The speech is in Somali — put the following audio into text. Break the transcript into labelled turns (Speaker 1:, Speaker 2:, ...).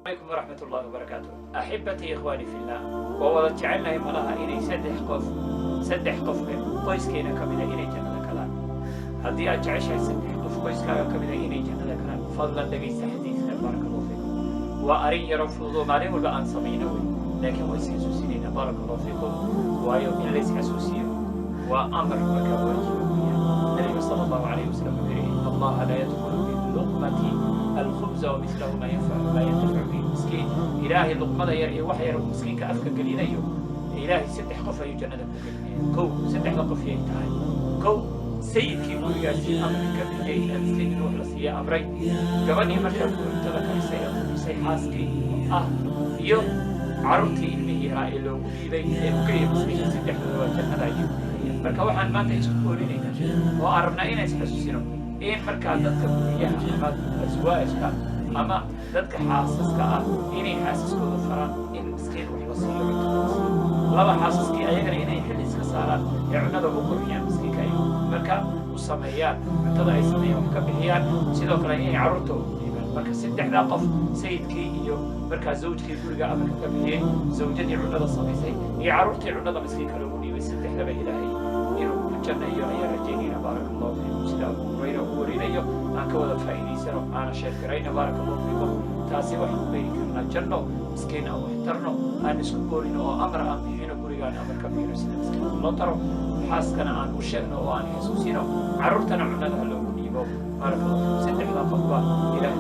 Speaker 1: عليكم ورحمة الله وبركاته. أحبتي إخواني في الله، ووالد جعلنا ملاها إني سدح قف قيس كينا كمدا إني جنة كلام. هدي أجعش سدح قف قيس كمدا إني جنة كلام. فضلا دقيس حديث بارك الله فيكم. وأرين يرفضوا ما لهم الآن صمينوي، لكن ويس حسوسين بارك الله فيكم. وأيوم إن ليس حسوسين وأمر وكويس. النبي صلى الله عليه وسلم يقول إن الله لا يدخل باللقمة الخبز ومثله ما ينتفع به المسكين. إلهي اللقمة يرئي وحير المسكين كأفك قليلا يوم. إلهي سدح قفا يجنة كو سدح قف يتعال كو سيد كي ويجي أمر كبير المسكين يروح لسيا أمرين قبلني مركب تلك سي حاسكي يوم عرفتي إني رأي لو إليه كي مسكين سدح وجنة يوم مركب وحن ما تيسكون إلينا وأربنا إنا يسحسسينه إن مركب ذاتك بوياها أما أزواجك أما ذاتك حاسسك إني حاسسك ظفران إن مسكين وحلصيه لaba xaasaskii ayagana inay xil iska saaraan ee cunada ugu koriyaan miskiinka ay marka u sameeyaan cuntada ay sameeyaan wax ka bixiyaan sidoo kale inay carruurta u dhiibaan marka saddexdaa qof sayidkii iyo markaa zawjkii guriga amarka ka bixiyey zawjadii cunada samaysay iyo carruurtii cunada miskiinka loogu dhiibay saddexdaba ilaahay inuu ku jannayo ayaa rajaynayna baaraka allahu fiikum sida abu hurayra uu warinayo aan ka wada faa'iidaysano aana sheekarayna baaraka allahu fiikum taasi waxaan ku beeri karnaa janno miskiin aan waxtarno aan isku boolino oo amar aan bixino gurigaan amar ka bixino sida miskiin loo taro xaaskana aan u sheegno oo aan xasuusino carruurtana cunada ha loogu dhiibo baaraka allahu fiikum saddexdaa qof baa ilaahay